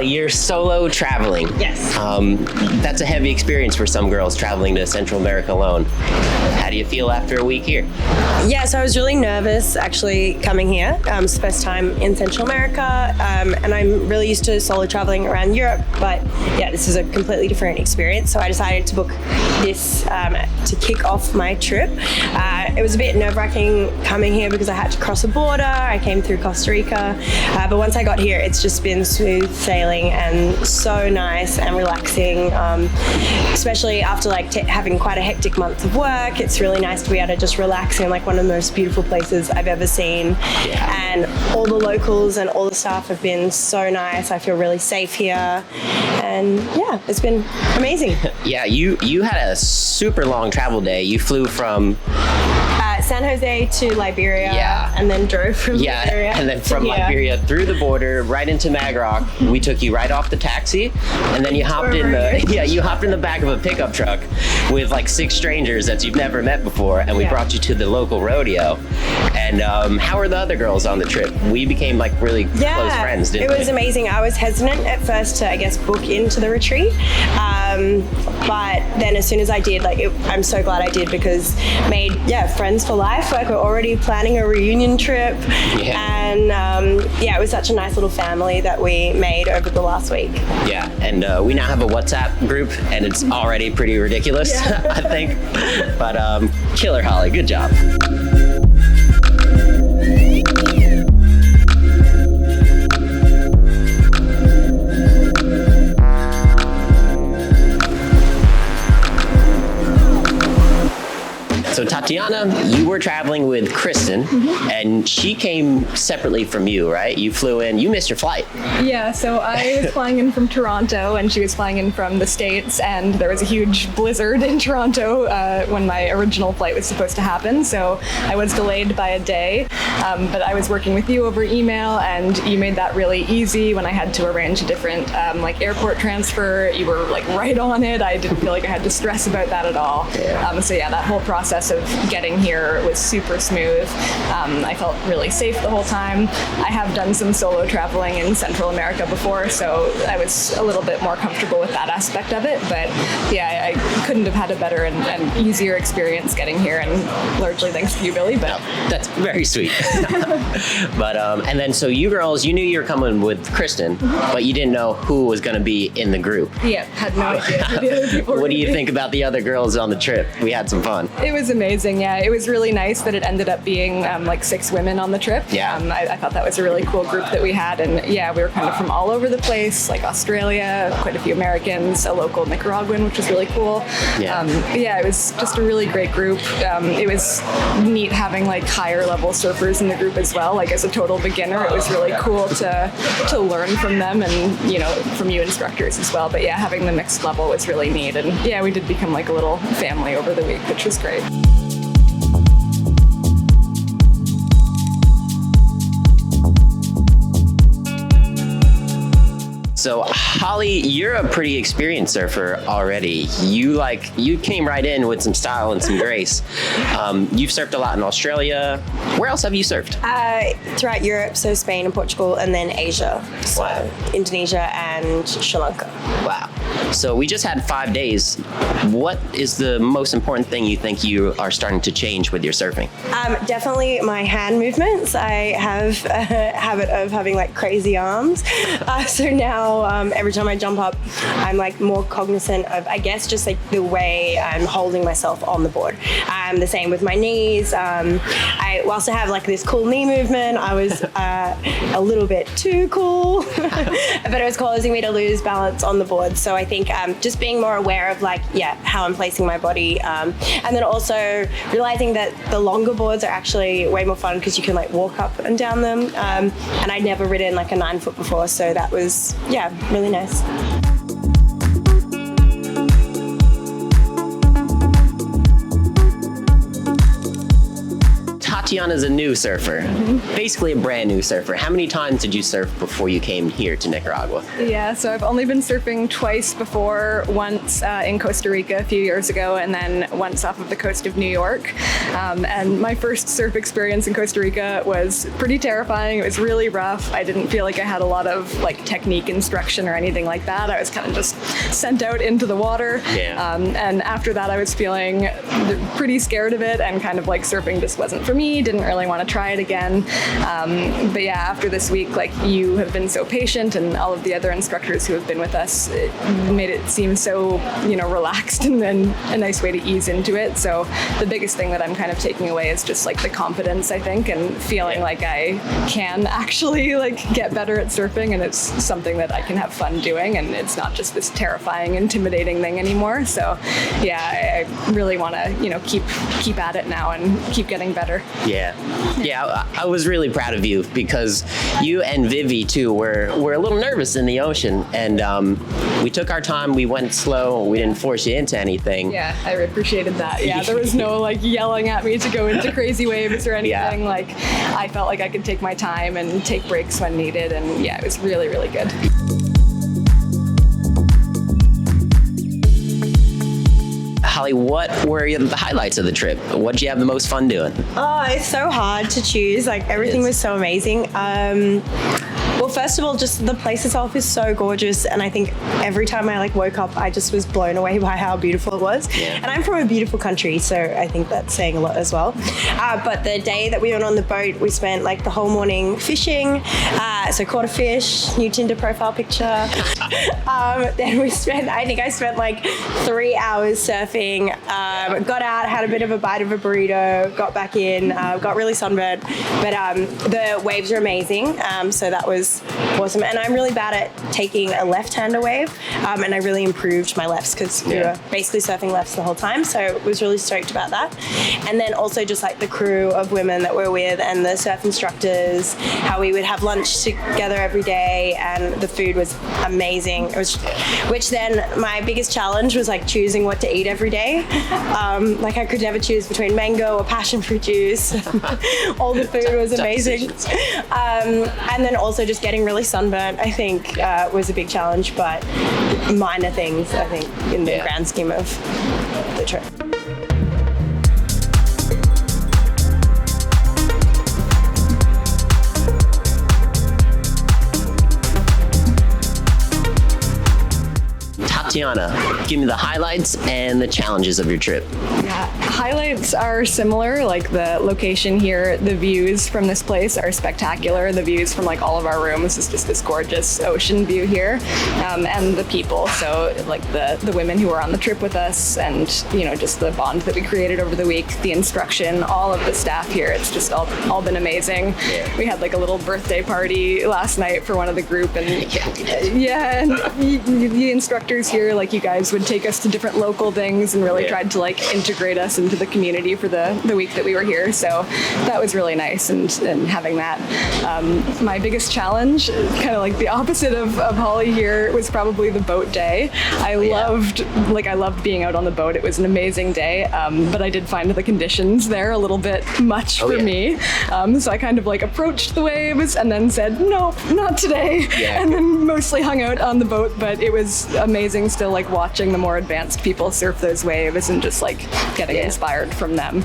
You're solo traveling. Yes. That's a heavy experience for some girls traveling to Central America alone. How do you feel after a week here? Yeah, so I was really nervous actually coming here. It's the first time in Central America, and I'm really used to solo traveling around Europe, but yeah, this is a completely different experience. So I decided to book this to kick off my trip. It was a bit nerve-wracking coming here because I had to cross a border. I came through Costa Rica, but once I got here, it's just been smooth sailing and so nice and relaxing, especially after like having quite a hectic month of work. It's really nice to be able to just relax in like one of the most beautiful places I've ever seen. Yeah. And all the locals and all the staff have been so nice. I feel really safe here, and yeah, it's been amazing. Yeah, you had a super long travel day. You flew from San Jose to Liberia, Yeah. and then drove from Liberia. And then from to here. Liberia through the border right into Magnific Rock. We took you right off the taxi, and then you hopped in the back of a pickup truck with like 6 strangers that you've never met before, and we brought you to the local rodeo. And how were the other girls on the trip? We became like really close friends, didn't we? It was amazing. I was hesitant at first to, I guess, book into the retreat, but then as soon as I did, I'm so glad I did, because made friends for life. Like, we're already planning a reunion trip, and it was such a nice little family that we made over the last week. Yeah, and we now have a WhatsApp group, and it's already pretty ridiculous, I think. But killer, Holly, good job. So Tatiana, you were traveling with Kristen, and she came separately from you, right? You flew in, you missed your flight. Yeah, so I was flying in from Toronto, and she was flying in from the States, and there was a huge blizzard in Toronto when my original flight was supposed to happen, so I was delayed by a day, but I was working with you over email, and you made that really easy when I had to arrange a different airport transfer. You were right on it. I didn't feel like I had to stress about that at all. So that whole process of getting here was super smooth. I felt really safe the whole time. I have done some solo traveling in Central America before, so I was a little bit more comfortable with that aspect of it. But I couldn't have had a better and easier experience getting here, and largely thanks to you, Billy. But that's very sweet. But and then so you girls, you knew you were coming with Kristen, but you didn't know who was going to be in the group. Yeah, had no idea who the other people were. What do you think about the other girls on the trip? We had some fun. It was amazing. Yeah, it was really nice that it ended up being 6 women on the trip. Yeah. I thought that was a really cool group that we had, and we were kind of from all over the place, like Australia, quite a few Americans, a local Nicaraguan, which was really cool. It was just a really great group. It was neat having higher level surfers in the group as well. As a total beginner, it was really cool to learn from them, and from you instructors as well. But having the mixed level was really neat, and we did become a little family over the week, which was great. So Holly, you're a pretty experienced surfer already. You came right in with some style and some grace. You've surfed a lot in Australia. Where else have you surfed? Throughout Europe, so Spain and Portugal, and then Asia, so Indonesia and Sri Lanka. Wow. So we just had 5 days. What is the most important thing you think you are starting to change with your surfing? Definitely my hand movements. I have a habit of having crazy arms. So now every time I jump up, I'm more cognizant of, I guess, just the way I'm holding myself on the board. The same with my knees. Whilst I have this cool knee movement, I was a little bit too cool, but it was causing me to lose balance on the board. So I think just being more aware of how I'm placing my body, and then also realizing that the longer boards are actually way more fun because you can walk up and down them. And I'd never ridden a 9-foot before, so that was really nice. Tatiana's a new surfer, basically a brand new surfer. How many times did you surf before you came here to Nicaragua? Yeah, so I've only been surfing twice before, once in Costa Rica a few years ago, and then once off of the coast of New York. And my first surf experience in Costa Rica was pretty terrifying. It was really rough. I didn't feel like I had a lot of like technique instruction or anything like that. I was kind of just sent out into the water. Yeah. And after that, I was feeling pretty scared of it, and kind of like surfing just wasn't for me. Didn't really want to try it again. But yeah, after this week, like, you have been so patient, and all of the other instructors who have been with us, it made it seem so, relaxed, and then a nice way to ease into it. So the biggest thing that I'm kind of taking away is just like the confidence, I think, and feeling like I can actually like get better at surfing, and it's something that I can have fun doing, and it's not just this terrifying, intimidating thing anymore. So yeah, I really want to, keep at it now and keep getting better. Yeah, I was really proud of you, because you and Vivi too were a little nervous in the ocean, and we took our time. We went slow. We didn't force you into anything. Yeah, I appreciated that. Yeah, there was no like yelling at me to go into crazy waves or anything. Yeah. Like, I felt like I could take my time and take breaks when needed, and yeah, it was really, really good. Holly, what were the highlights of the trip? What did you have the most fun doing? Oh, it's so hard to choose. Like, everything was so amazing. Well, first of all, just the place itself is so gorgeous, and I think every time I woke up, I just was blown away by how beautiful it was. Yeah. And I'm from a beautiful country, so I think that's saying a lot as well. But the day that we went on the boat, we spent the whole morning fishing. So caught a fish, new Tinder profile picture. Then I spent 3 hours surfing. Got out, had a bit of a bite of a burrito, got back in, got really sunburned. But the waves are amazing, so that was awesome. And I'm really bad at taking a left-hander wave, and I really improved my lefts, because we were basically surfing lefts the whole time, so was really stoked about that. And then also just the crew of women that we're with, and the surf instructors, how we would have lunch together every day, and the food was amazing. Which then my biggest challenge was choosing what to eat every day. I could never choose between mango or passion fruit juice. All the food was amazing. And then also just getting really sunburnt, I think, was a big challenge, but minor things, I think, in the grand scheme of the trip. Tatiana, give me the highlights and the challenges of your trip. Yeah, highlights are similar. Like, the location here, the views from this place are spectacular. The views from all of our rooms is just this gorgeous ocean view here, and the people. So the women who were on the trip with us, and just the bond that we created over the week, the instruction, all of the staff here. It's just all been amazing. Yeah. We had a little birthday party last night for one of the group, and and the instructors here, you guys would take us to different local things and really tried to integrate us into the community for the week that we were here. So that was really nice, and having that. My biggest challenge, kind of the opposite of Holly here, was probably the boat day. I loved being out on the boat. It was an amazing day, but I did find the conditions there a little bit much for me. So I kind of approached the waves and then said, nope, not today. Yeah. And then mostly hung out on the boat, but it was amazing still watching the more advanced people surf those waves and just getting inspired from them.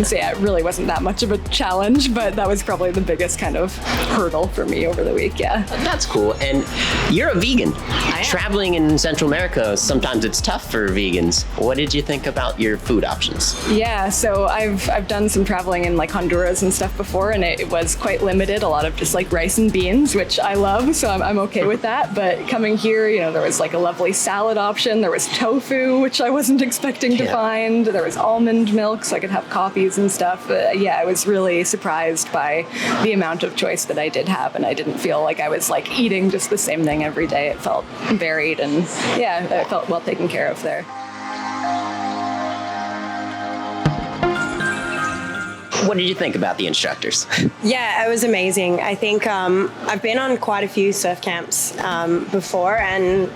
So yeah, it really wasn't that much of a challenge, but that was probably the biggest kind of hurdle for me over the week. Yeah. That's cool. And you're a vegan. I am. Traveling in Central America, sometimes it's tough for vegans. What did you think about your food options? Yeah, so I've done some traveling in Honduras and stuff before, and it was quite limited. A lot of just rice and beans, which I love, so I'm okay with that. But coming here, there was a lovely salad option. There was tofu, which I wasn't expecting to find. There was almond milk, so I could have coffees and stuff. I was really surprised by the amount of choice that I did have, and I didn't feel like I was eating just the same thing every day. It felt varied, and I felt well taken care of there. What did you think about the instructors? Yeah, it was amazing. I think I've been on quite a few surf camps before, and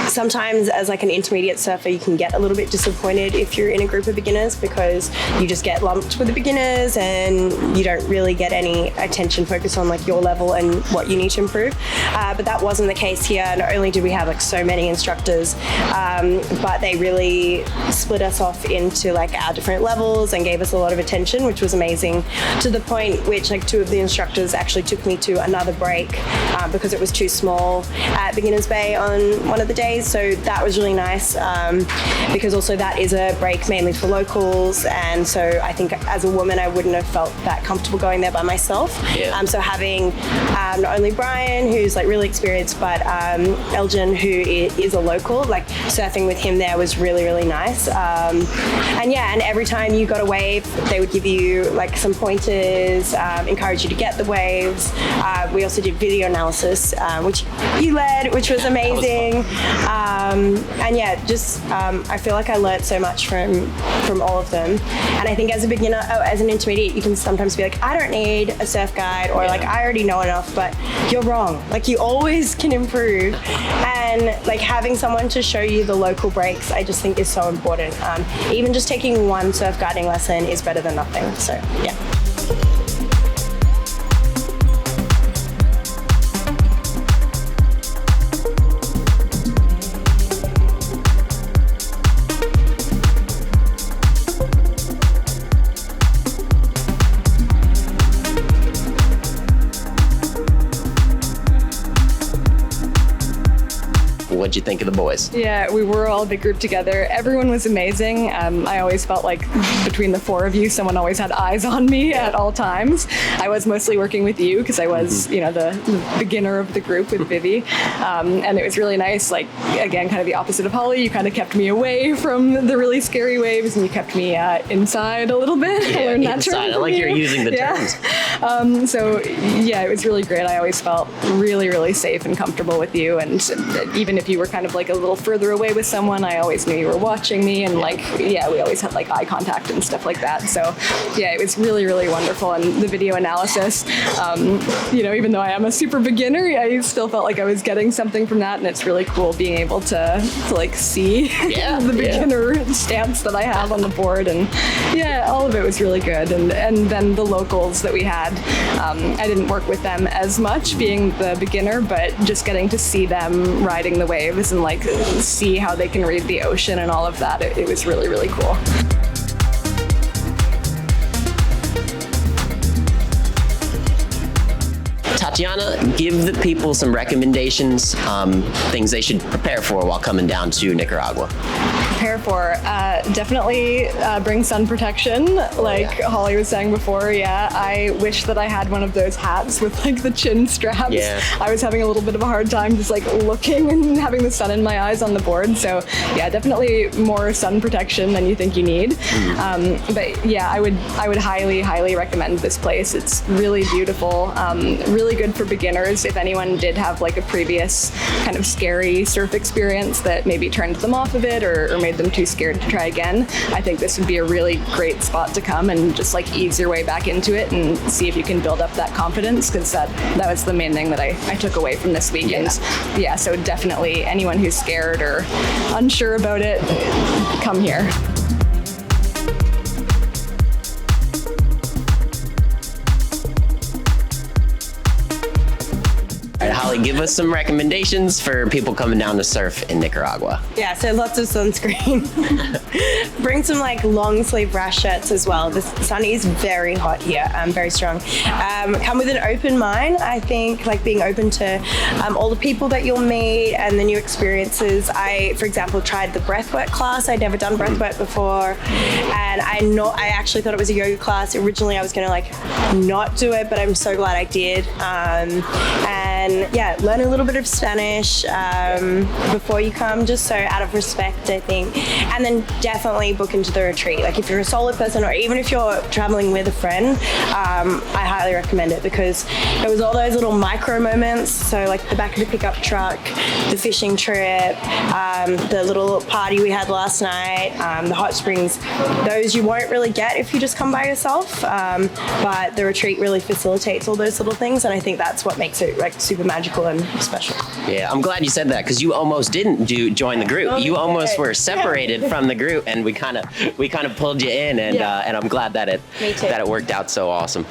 sometimes as like an intermediate surfer, you can get a little bit disappointed if you're in a group of beginners because you just get lumped with the beginners and you don't really get any attention focused on like your level and what you need to improve. But that wasn't the case here. Not only did we have like so many instructors, but they really split us off into like our different levels and gave us a lot of attention, which was amazing, to the point which like two of the instructors actually took me to another break because it was too small at Beginners Bay on one of the days. So that was really nice because also that is a break mainly for locals, and so I think as a woman I wouldn't have felt that comfortable going there by myself. So having not only Brian, who's like really experienced, but Elgin, who is a local, like surfing with him there was really, really nice. And every time you got a wave, they would give you like some pointers, encourage you to get the waves. We also did video analysis, which you led, which was amazing. I feel like I learned so much from all of them. And I think as a beginner, as an intermediate, you can sometimes be like, I don't need a surf guide, or like I already know enough, but you're wrong. Like you always can improve, and like having someone to show you the local breaks, I just think is so important. Even just taking one surf guiding lesson is better than nothing. So yeah. What'd you think of the boys? Yeah, we were all a big group together. Everyone was amazing. I always felt like between the four of you, someone always had eyes on me at all times. I was mostly working with you because I was, the beginner of the group with Vivi. And it was really nice. Like, again, kind of the opposite of Holly. You kind of kept me away from the really scary waves, and you kept me inside a little bit. Yeah, I learned that term. I like you're using the terms. It was really great. I always felt really, really safe and comfortable with you. And even if you were kind of like a little further away with someone, I always knew you were watching me, and we always had like eye contact and stuff like that. So it was really, really wonderful. And the video analysis, even though I am a super beginner, I still felt like I was getting something from that, and it's really cool being able to like see the beginner stance that I have on the board, and all of it was really good. And then the locals that we had, I didn't work with them as much being the beginner, but just getting to see them riding the waves and like see how they can read the ocean and all of that, it was really, really cool. Tatiana, give the people some recommendations, things they should prepare for while coming down to Nicaragua. Prepare for definitely bring sun protection, like Holly was saying before. I wish that I had one of those hats with like the chin straps. I was having a little bit of a hard time just like looking and having the sun in my eyes on the board, so definitely more sun protection than you think you need. I would highly recommend this place. It's really beautiful, really good for beginners. If anyone did have like a previous kind of scary surf experience that maybe turned them off of it or made them too scared to try again, I think this would be a really great spot to come and just like ease your way back into it and see if you can build up that confidence, because that was the main thing that I took away from this weekend. So definitely anyone who's scared or unsure about it, come here. All right, Holly, give us some recommendations for people coming down to surf in Nicaragua. So lots of sunscreen. Bring some like long sleeve rash shirts as well. The sun is very hot here, very strong. Come with an open mind. I think like being open to all the people that you'll meet and the new experiences. I, for example, tried the breathwork class. I'd never done breathwork before, and I actually thought it was a yoga class. Originally, I was gonna like not do it, but I'm so glad I did. learn a little bit of Spanish before you come, just so out of respect, I think. And then definitely book into the retreat. Like if you're a solo person or even if you're traveling with a friend, I highly recommend it because it was all those little micro moments. So like the back of the pickup truck, the fishing trip, the little party we had last night, the hot springs, those you won't really get if you just come by yourself. But the retreat really facilitates all those little things, and I think that's what makes it like super magical and special. Yeah, I'm glad you said that because you almost didn't join the group. You almost were separated from the group, and we kind of pulled you in, and I'm glad that it worked out so awesome.